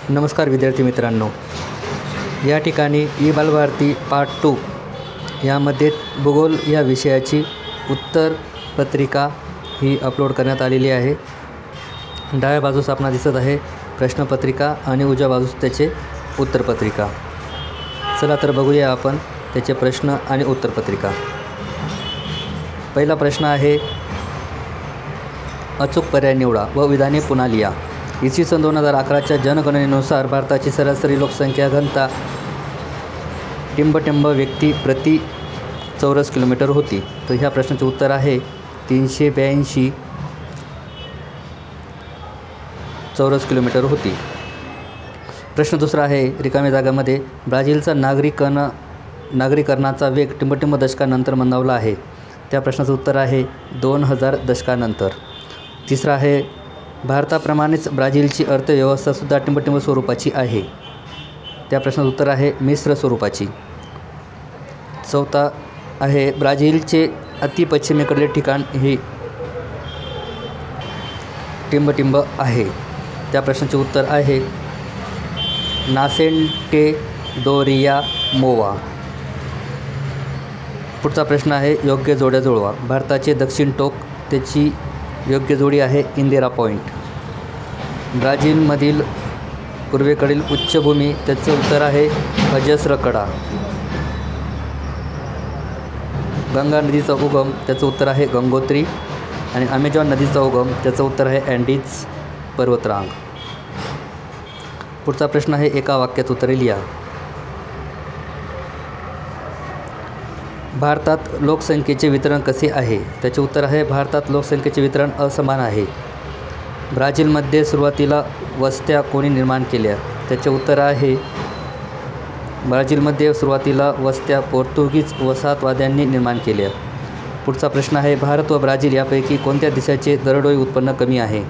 नमस्कार विद्यार्थी मित्रांनो, या ठिकाणी ई बालभारती पार्ट 2 यामध्ये भूगोल या विषयाची उत्तर पत्रिका ही अपलोड करण्यात आलेली आहे। डाव्या बाजूस आपणास दिसत आहे प्रश्नपत्रिका आणि उजव्या बाजूस त्याचे उत्तरपत्रिका। चला तर बघूया आपण त्याचे प्रश्न आणि उत्तरपत्रिका। पहिला प्रश्न आहे, अचूक पर्याय निवडा व विधाने पुन्हा लिहा। इसवी सन 2011च्या जनगणनेनुसार भारताची सरासरी लोकसंख्या घनता टिंबटिंब व्यक्ती प्रति चौरस किलोमीटर होती। तर ह्या प्रश्नाचे उत्तर आहे 382 चौरस किलोमीटर होती। प्रश्न दुसरा आहे, रिकाम्या जागामध्ये ब्राझीलचा नागरीकरणाचा वेग टिंबटिंब दशकानंतर मंदावला आहे। त्या प्रश्नाचं उत्तर आहे 2000 दशकानंतर। तिसरा आहे, भारताप्रमाणेच ब्राझीलची अर्थव्यवस्थासुद्धा टिंबटिंब स्वरूपाची आहे। त्या प्रश्नाचं उत्तर आहे मिश्र स्वरूपाची। चौथा आहे, ब्राझीलचे अतिपश्चिमेकडले ठिकाण हे टिंबटिंब आहे। त्या प्रश्नाचे उत्तर आहे नासेंटे दो रिया मोवा। पुढचा प्रश्न आहे, योग्य जोड्या जुळवा। भारताचे दक्षिण टोक त्याची योग्य जोडी आहे इंदिरा पॉईंट। ब्राझीलमधील पूर्वेकडील उच्चभूमी त्याचं उत्तर आहे अजस्र कडा। गंगा नदीचा उगम त्याचं उत्तर आहे गंगोत्री आणि अमेझॉन नदीचा उगम त्याचं उत्तर आहे अँडीज पर्वतरांग। पुढचा प्रश्न आहे, एका वाक्यात उत्तरे लिहा। भारतात लोकसंख्येचे वितरण कसे आहे? त्याचे उत्तर आहे भारतात लोकसंख्येचे वितरण असमान आहे। ब्राझीलमध्ये सुरुवातीला वस्त्या कोणी निर्माण केल्या? त्याचे उत्तर आहे ब्राझीलमध्ये सुरुवातीला वस्त्या पोर्तुगीज वसाहतवाद्यांनी निर्माण केल्या। पुढचा प्रश्न आहे, भारत व ब्राझील यापैकी कोणत्या देशाचे दरडोई उत्पन्न कमी आहे?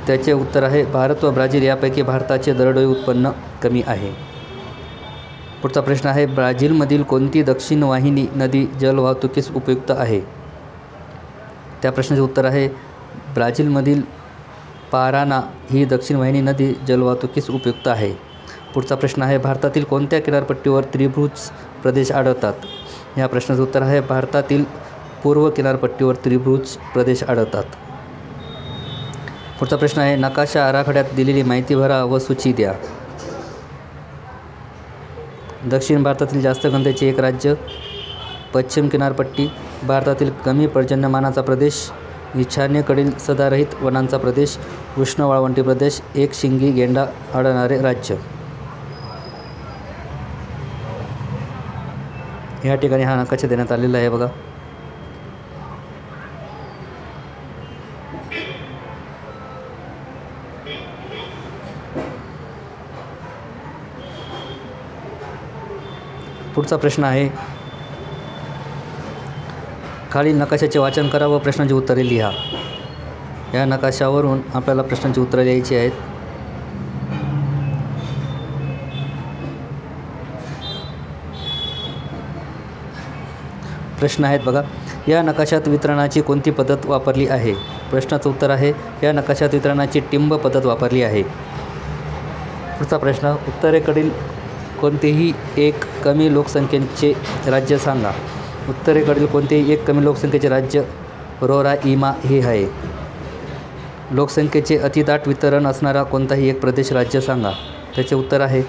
त्याचे उत्तर आहे भारत व ब्राझील यापैकी भारताचे दरडोई उत्पन्न कमी आहे। पुढचा प्रश्न आहे, ब्राझीलमधील कोणती दक्षिण वाहिनी नदी जलवाहतुकीस उपयुक्त आहे? त्या प्रश्नाचे उत्तर आहे ब्राझीलमधील पाराना ही दक्षिण वाहिनी नदी जलवाहतुकीस उपयुक्त आहे। पुढचा प्रश्न आहे, भारतातील कोणत्या किनारपट्टीवर त्रिभुज प्रदेश आढळतात? या प्रश्नाचं उत्तर आहे भारतातील पूर्व किनारपट्टीवर त्रिभुज प्रदेश आढळतात। पुढचा प्रश्न आहे, नकाशा आराखड्यात दिलेली माहिती भरा व सूची द्या। दक्षिण भारतातील जास्त घनतेचे एक राज्य, पश्चिम किनारपट्टी, भारतातील कमी पर्जन्यमानाचा प्रदेश, ईशान्येकडील सदारहित वनांचा प्रदेश, उष्ण वाळवंटी प्रदेश, एक शिंगी गेंडा आढळणारे राज्य। या ठिकाणी हा नकाशा देण्यात आलेला आहे बघा। पुढचा प्रश्न आहे, खालील नकाशाचे वाचन करा व प्रश्नांची उत्तरे लिहा। या नकाशावरून आपल्याला प्रश्नांची उत्तरे लिहायची आहेत। प्रश्न आहेत बघा, या नकाशात वितरणाची कोणती पद्धत वापरली आहे? प्रश्नाचं उत्तर आहे या नकाशात वितरणाची टिंब पद्धत वापरली आहे। पुढचा प्रश्न, उत्तरेकडील कोणतेही एक कमी लोकसंख्येचे राज्य सांगा। उत्तरेकडील कोणतेही एक कमी लोकसंख्येचे राज्य रोराइमा हे आहे। लोकसंख्येचे अतिदाट वितरण असणारा कोणताही एक प्रदेश राज्य सांगा। त्याचे उत्तर आहे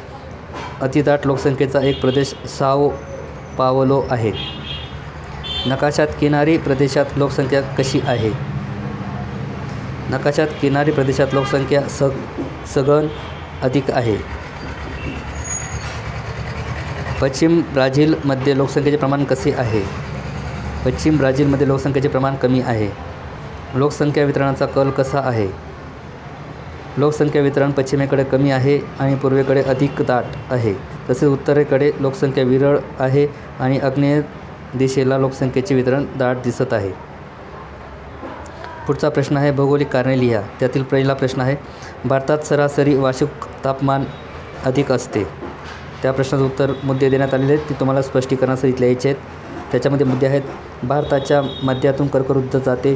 अतिदाट लोकसंख्येचा एक प्रदेश साओ पावलो आहे। नकाशात किनारी प्रदेशात लोकसंख्या कशी आहे? नकाशात किनारी प्रदेशात लोकसंख्या सघन अधिक आहे। पश्चिम ब्राझीलमध्ये लोकसंख्येचे प्रमाण कसे आहे? पश्चिम ब्राझीलमध्ये लोकसंख्येचे प्रमाण कमी आहे। लोकसंख्या वितरणाचा कल कसा आहे? लोकसंख्या वितरण पश्चिमेकडे कमी आहे आणि पूर्वेकडे अधिक दाट आहे। तसेच उत्तरेकडे लोकसंख्या विरळ आहे आणि आग्नेय दिशेला लोकसंख्येचे वितरण दाट दिसत आहे। पुढचा प्रश्न आहे, भौगोलिक कारणे लिहा। त्यातील पहिला प्रश्न आहे, भारतात सरासरी वार्षिक तापमान अधिक असते। त्या प्रश्नाचं उत्तर मुद्दे देण्यात आलेले आहेत, ते तुम्हाला स्पष्टीकरणासहित लिहायचे आहेत। त्याच्यामध्ये मुद्दे आहेत, भारताच्या मध्यातून कर्कवृत्त जाते,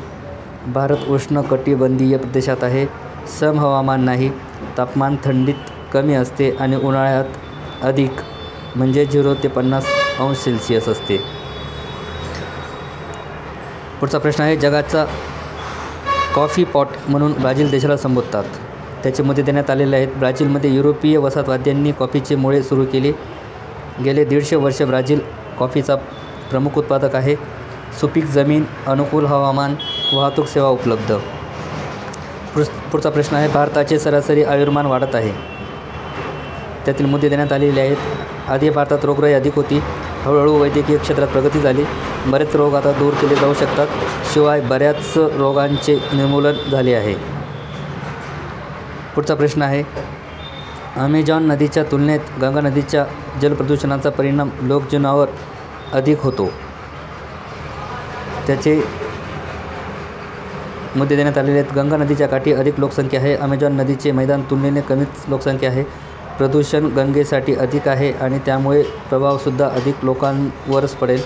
भारत उष्ण कटिबंधीय प्रदेशात आहे, समहवामान नाही, तापमान थंडीत कमी असते आणि उन्हाळ्यात अधिक म्हणजे 0 ते 50 अंश सेल्सिअस असते. पुढचा प्रश्न आहे जगाचा कॉफी पॉट म्हणून ब्राझील देशाला संबोधतात. त्याचे मुद्दे देण्यात आलेले आहेत. ब्राझीलमध्ये युरोपीय वसाहतवाद्यांनी कॉफीचे मुळे सुरू केले. गेले 150 वर्षे ब्राझील कॉफीचा प्रमुख उत्पादक आहे. सुपीक जमीन, अनुकूल हवामान, वाहतूक सेवा उपलब्ध. पुढचा प्रश्न आहे भारताचे सरासरी आयुर्मान वाढत आहे. त्यातील मुद्दे देण्यात आलेले आहेत. आधी भारतात रोगराई अधिक होती. हळूहळू वैद्यकीय क्षेत्रात प्रगती झाली. बरेच रोग आता दूर केले जाऊ शकतात. शिवाय बऱ्याच रोगांचे निर्मूलन झाले आहे. पुढचा प्रश्न आहे अमेझॉन नदीच्या तुलनेत गंगा नदीच्या जलप्रदूषणाचा परिणाम लोकजीवनावर अधिक होतो. त्याचे मुद्दे देण्यात आलेले आहेत. गंगा नदीच्या काठी अधिक लोकसंख्या आहे. अमेझॉन नदीचे मैदान तुलनेने कमीच लोकसंख्या आहे. प्रदूषण गंगेसाठी अधिक आहे आणि त्यामुळे प्रभावसुद्धा अधिक लोकांवरच पडेल.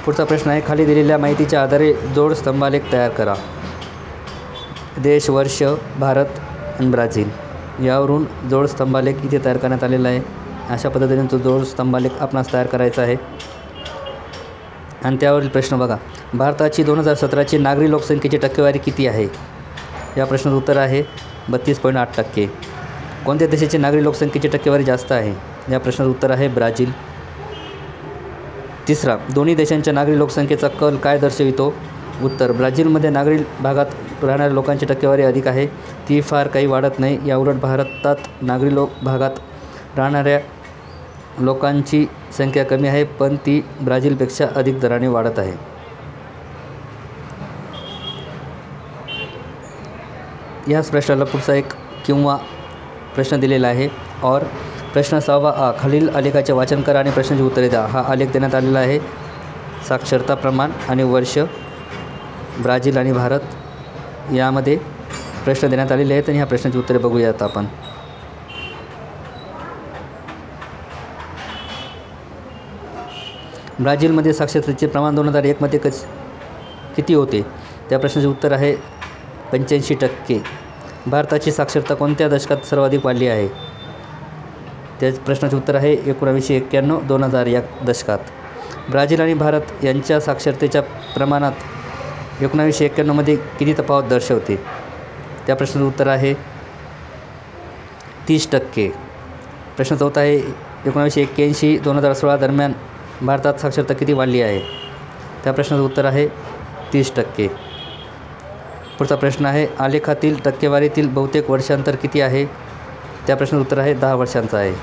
पुढचा प्रश्न आहे खाली दिलेल्या माहितीच्या आधारे जोड स्तंभालेख तयार करा. देश, वर्ष, भारत आणि ब्राझील यावरून जोड स्तंभालेख इथे तयार करण्यात आलेला आहे. अशा पद्धतीने तो जोड स्तंभालेख आपणास तयार करायचा आहे. आणि त्यावरील प्रश्न बघा. भारताची 2017ची नागरी लोकसंख्येची टक्केवारी किती आहे? या प्रश्नाचं उत्तर आहे 32.8%. कोणत्या देशाची नागरी लोकसंख्येची टक्केवारी जास्त आहे? या प्रश्नाचं उत्तर आहे ब्राझील. तिसरा, दोन्ही देशांच्या नागरी लोकसंख्येचा कल काय दर्शवितो? उत्तर, ब्राझीलमध्ये नागरी भागात राहणाऱ्या लोकांची टक्केवारी अधिक आहे. ती फार काही वाढत नाही. याउलट भारतात नागरी भागात राहणाऱ्या लोकांची संख्या कमी आहे, पण ती ब्राझीलपेक्षा अधिक दराने वाढत आहे. याच प्रश्नाला पुढचा एक किंवा प्रश्न दिलेला आहे. और प्रश्न 6 खालील आलेखाचे वाचन करा आणि प्रश्नाची उत्तरे द्या. हा आलेख देण्यात आलेला आहे. साक्षरता प्रमाण आणि वर्ष ब्राझील आणि भारत यामध्ये प्रश्न देण्यात आलेले आहेत आणि ह्या प्रश्नाची उत्तरे बघूयात आपण. ब्राझीलमध्ये साक्षरतेचे प्रमाण 2001 मध्ये किती होते? त्या प्रश्नाचे उत्तर आहे 85%. भारताची साक्षरता कोणत्या दशकात सर्वाधिक वाढली आहे? त्या प्रश्नाचे उत्तर आहे 1991-2000 या दशकात. ब्राझील आणि भारत यांच्या साक्षरतेच्या प्रमाणात 1991 मध्ये किती तफावत दर्शवते? त्या प्रश्नाचं उत्तर आहे 30%. प्रश्न 4 आहे 1981-2016 दरम्यान भारतात साक्षरता किती वाढली आहे? त्या प्रश्नाचं उत्तर आहे 30%. पुढचा प्रश्न आहे आलेखातील टक्केवारीतील बहुतेक वर्षांतर किती आहे? त्या प्रश्नाचं उत्तर आहे 10 वर्षांचा आहे.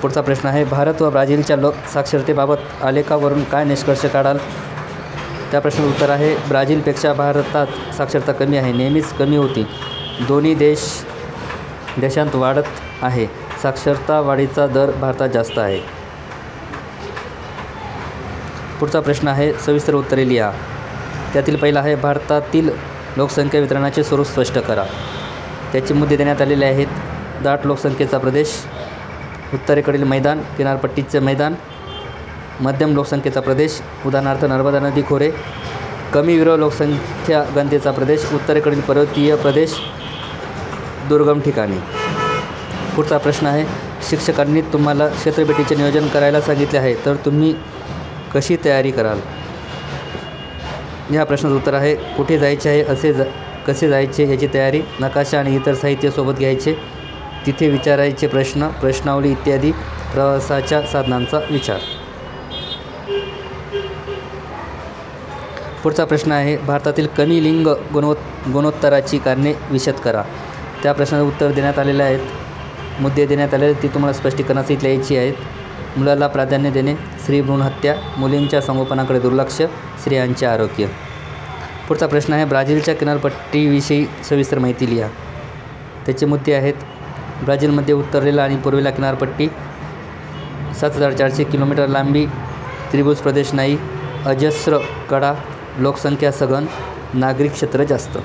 पुढचा प्रश्न आहे भारत व ब्राझीलच्या लोक साक्षरतेबाबत आलेखावरून काय निष्कर्ष काढाल? त्या प्रश्नाचं उत्तर आहे ब्राझीलपेक्षा भारतात साक्षरता कमी आहे. नेहमीच कमी होती. दोन्ही देशांत वाढत आहे. साक्षरता वाढीचा दर भारतात जास्त आहे. पुढचा प्रश्न आहे सविस्तर उत्तरे लिहा. त्यातील पहिला आहे भारतातील लोकसंख्या वितरणाचे स्वरूप स्पष्ट करा. त्याचे मुद्दे देण्यात आलेले आहेत. दाट लोकसंख्येचा प्रदेश, उत्तरेकडील मैदान, किनारपट्टीचे मैदान, मध्यम लोकसंख्येचा प्रदेश उदाहरणार्थ नर्मदा नदी खोरे, कमी विरळ लोकसंख्या घनतेचा प्रदेश, उत्तरेकडील पर्वतीय प्रदेश, दुर्गम ठिकाणी. पुढचा प्रश्न आहे शिक्षकांनी तुम्हाला क्षेत्रभेटीचे नियोजन करायला सांगितले आहे, तर तुम्ही कशी तयारी कराल? ह्या प्रश्नाचं उत्तर आहे कुठे जायचे आहे, कसे जायचे याची तयारी, नकाशा आणि इतर साहित्य सोबत घ्यायचे, तिथे विचारायचे प्रश्न, प्रश्नावली इत्यादी, प्रवासाच्या साधनांचा विचार. पुढचा प्रश्न आहे भारतातील कमी लिंग गुणोत्तराची कारणे विशद करा. त्या प्रश्नाचं उत्तर देण्यात आलेले आहेत. मुद्दे देण्यात आलेले ती तुम्हाला स्पष्टीकरणासहित लिहायची आहेत. मुलाला प्राधान्य देणे, स्त्री भ्रूणहत्या, मुलींच्या संगोपनाकडे दुर्लक्ष, स्त्रियांचे आरोग्य. पुढचा प्रश्न आहे ब्राझीलच्या किनारपट्टीविषयी सविस्तर माहिती लिहा. त्याचे मुद्दे आहेत ब्राझीलमध्ये उत्तरेला आणि पूर्वेला किनारपट्टी, 7400 किलोमीटर लांबी, त्रिभुज प्रदेश नाही, अजस्र कडा, लोकसंख्या सघन, नागरिक क्षेत्र जास्त.